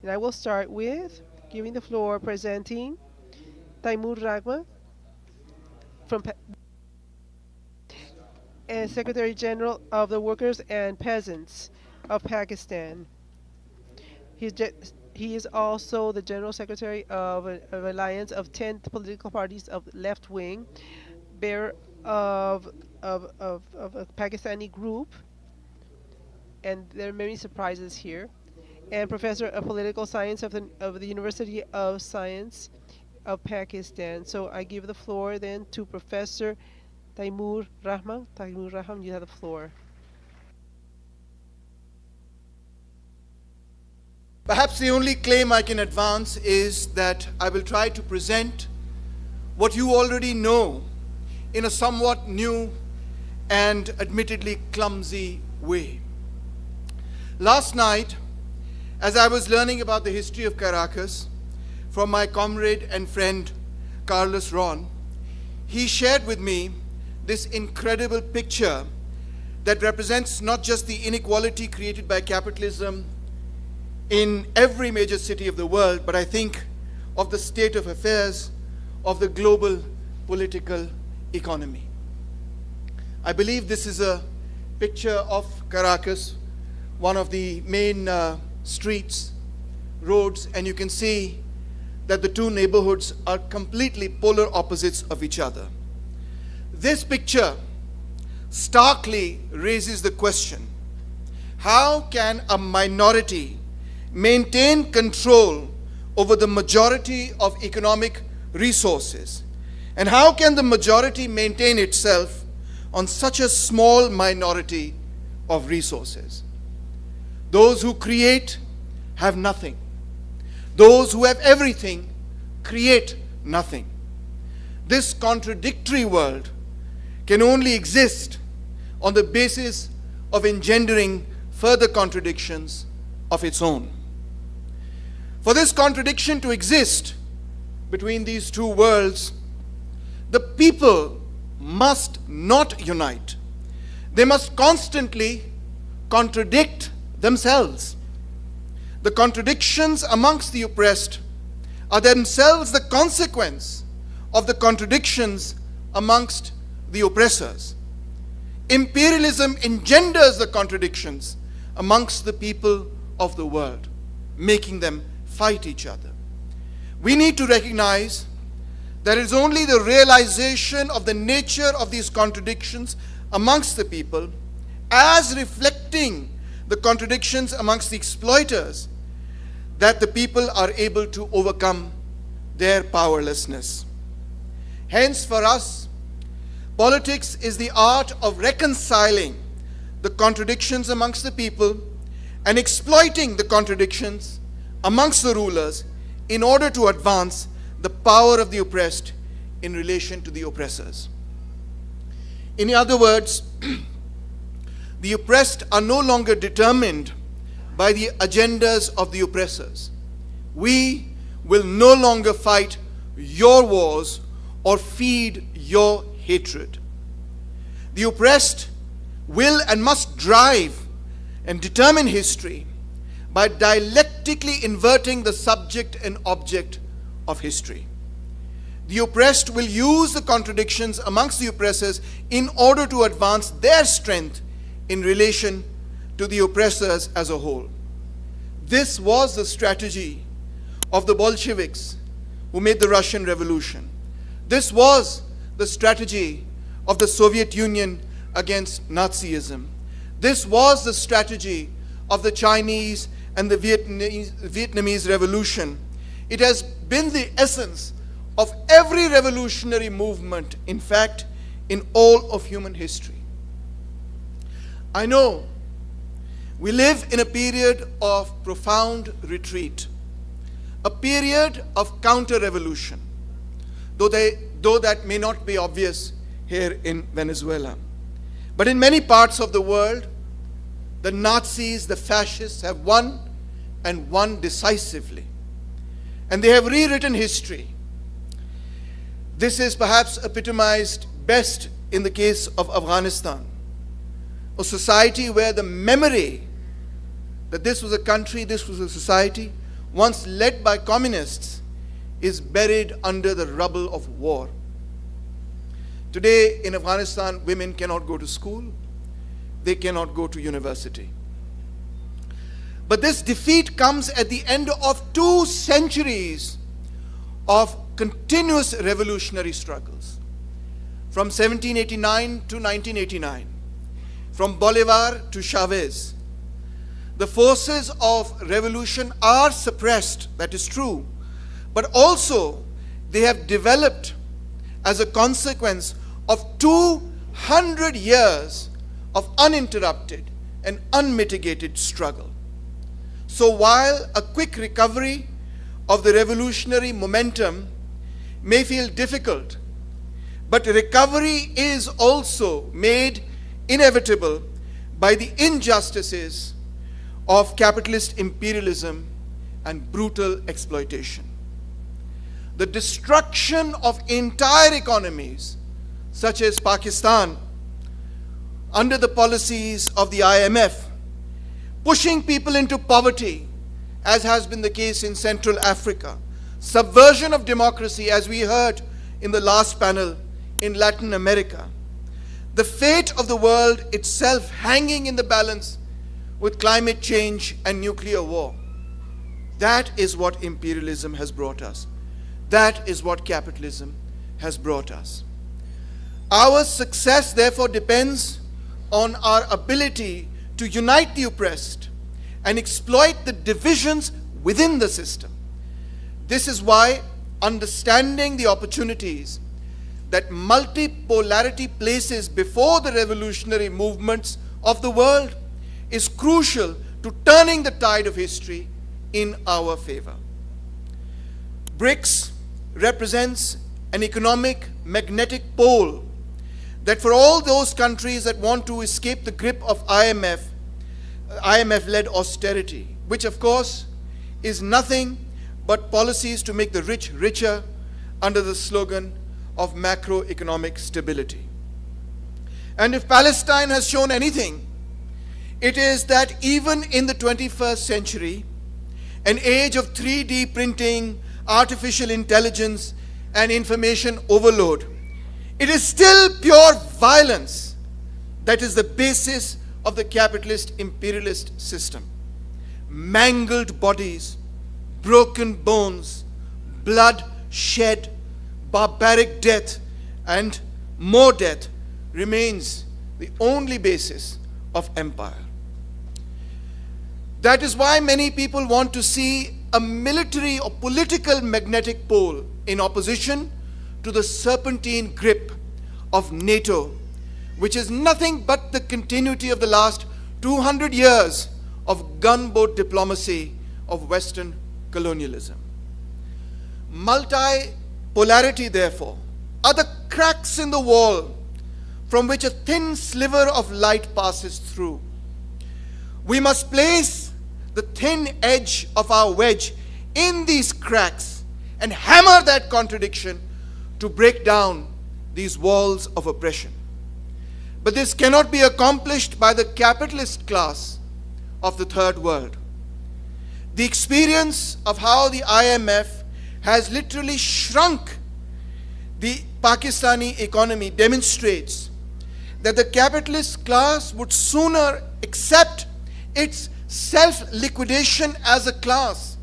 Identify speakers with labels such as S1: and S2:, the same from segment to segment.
S1: And I will start with giving the floor, presenting Taimur Rahman from and Secretary General of the Workers and Peasants of Pakistan. He's he is also the General Secretary of an alliance of 10 political parties of left wing, bearer of a Pakistani group, and there are many surprises here, and Professor of Political Science of the University of Science of Pakistan. So I give the floor then to Professor Taimur Rahman. Taimur Rahman, you have the floor.
S2: Perhaps the only claim I can advance is that I will try to present what you already know in a somewhat new and admittedly clumsy way. Last night, as I was learning about the history of Caracas from my comrade and friend Carlos Ron, he shared with me this incredible picture that represents not just the inequality created by capitalism in every major city of the world, but I think of the state of affairs of the global political economy. I believe this is a picture of Caracas, one of the main streets, roads, and you can see that the two neighborhoods are completely polar opposites of each other. This picture starkly raises the question, how can a minority maintain control over the majority of economic resources? And how can the majority maintain itself on such a small minority of resources? Those who create have nothing. Those who have everything create nothing. This contradictory world can only exist on the basis of engendering further contradictions of its own. For this contradiction to exist between these two worlds, the people must not unite. They must constantly contradict themselves. The contradictions amongst the oppressed are themselves the consequence of the contradictions amongst the oppressors. Imperialism engenders the contradictions amongst the people of the world, making them fight each other. We need to recognize that it is only the realization of the nature of these contradictions amongst the people, as reflecting the contradictions amongst the exploiters, that the people are able to overcome their powerlessness. Hence, for us, politics is the art of reconciling the contradictions amongst the people and exploiting the contradictions amongst the rulers in order to advance the power of the oppressed in relation to the oppressors. In other words, the oppressed are no longer determined by the agendas of the oppressors. We will no longer fight your wars or feed your hatred. The oppressed will and must drive and determine history by dialectically inverting the subject and object of history. The oppressed will use the contradictions amongst the oppressors in order to advance their strength in relation to the oppressors as a whole. This was the strategy of the Bolsheviks who made the Russian Revolution. This was the strategy of the Soviet Union against Nazism. This was the strategy of the Chinese and the Vietnamese Revolution. It has been the essence of every revolutionary movement, in fact, in all of human history. I know we live in a period of profound retreat, a period of counter-revolution, though that may not be obvious here in Venezuela. But in many parts of the world, the Nazis, the fascists have won, and won decisively. And they have rewritten history. This is perhaps epitomized best in the case of Afghanistan, a society where the memory that this was a country, this was a society, once led by communists, is buried under the rubble of war. Today in Afghanistan, women cannot go to school. They cannot go to university. But this defeat comes at the end of 2 centuries of continuous revolutionary struggles. From 1789 to 1989, from Bolivar to Chavez, the forces of revolution are suppressed, that is true, but also they have developed as a consequence of 200 years of uninterrupted and unmitigated struggle. So while a quick recovery of the revolutionary momentum may feel difficult, but recovery is also made inevitable by the injustices of capitalist imperialism and brutal exploitation. The destruction of entire economies, such as Pakistan, under the policies of the IMF, pushing people into poverty, as has been the case in Central Africa, subversion of democracy, as we heard in the last panel, in Latin America, the fate of the world itself hanging in the balance with climate change and nuclear war. That is what imperialism has brought us. That is what capitalism has brought us. Our success, therefore, depends on our ability to unite the oppressed and exploit the divisions within the system. This is why understanding the opportunities that multipolarity places before the revolutionary movements of the world is crucial to turning the tide of history in our favor. BRICS represents an economic magnetic pole that for all those countries that want to escape the grip of IMF-led austerity, which of course is nothing but policies to make the rich richer under the slogan of macroeconomic stability. And if Palestine has shown anything, it is that even in the 21st century, an age of 3D printing, artificial intelligence, and information overload, it is still pure violence that is the basis of the capitalist imperialist system. Mangled bodies, broken bones, blood shed, barbaric death, and more death remains the only basis of empire. That is why many people want to see a military or political magnetic pole in opposition to the serpentine grip of NATO, which is nothing but the continuity of the last 200 years of gunboat diplomacy of Western colonialism. Multipolarity, therefore, are the cracks in the wall from which a thin sliver of light passes through. We must place the thin edge of our wedge in these cracks and hammer that contradiction to break down these walls of oppression. But this cannot be accomplished by the capitalist class of the third world. The experience of how the IMF has literally shrunk the Pakistani economy demonstrates that the capitalist class would sooner accept its self-liquidation as a class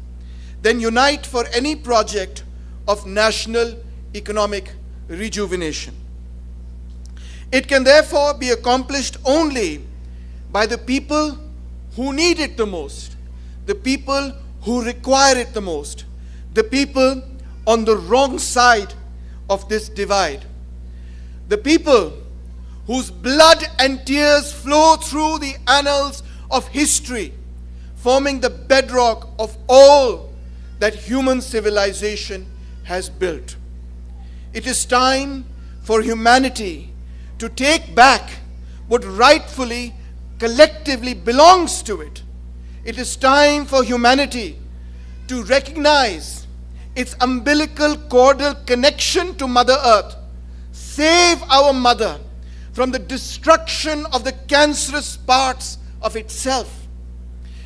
S2: than unite for any project of national economic rejuvenation. It can therefore be accomplished only by the people who need it the most, the people who require it the most, the people on the wrong side of this divide, the people whose blood and tears flow through the annals of history, forming the bedrock of all that human civilization has built. It is time for humanity to take back what rightfully, collectively belongs to it. It is time for humanity to recognize its umbilical cordal connection to Mother Earth, save our mother from the destruction of the cancerous parts of itself.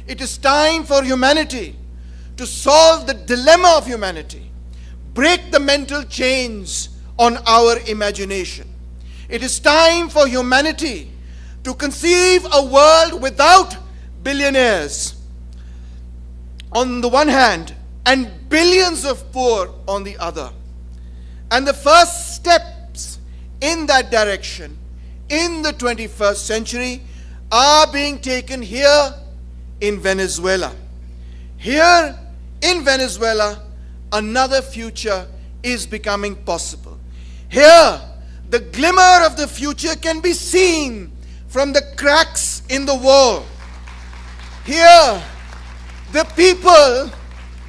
S2: It is time for humanity to solve the dilemma of humanity, break the mental chains on our imagination. It is time for humanity to conceive a world without billionaires on the one hand and billions of poor on the other. And the first steps in that direction in the 21st century are being taken here in Venezuela. Here in Venezuela, another future is becoming possible. Here, the glimmer of the future can be seen from the cracks in the wall. Here, the people,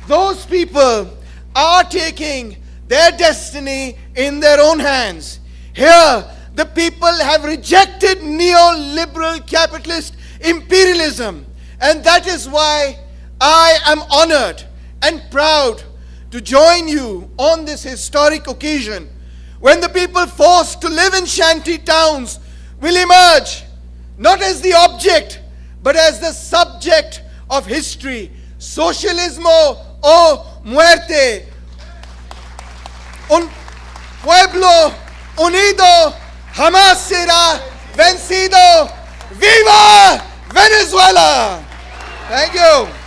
S2: those people, are taking their destiny in their own hands. Here, the people have rejected neoliberal capitalist imperialism. And that is why I am honored and proud to join you on this historic occasion when the people forced to live in shanty towns will emerge not as the object but as the subject of history. Socialismo o muerte. Un pueblo unido jamás será vencido. ¡Viva Venezuela! Thank you.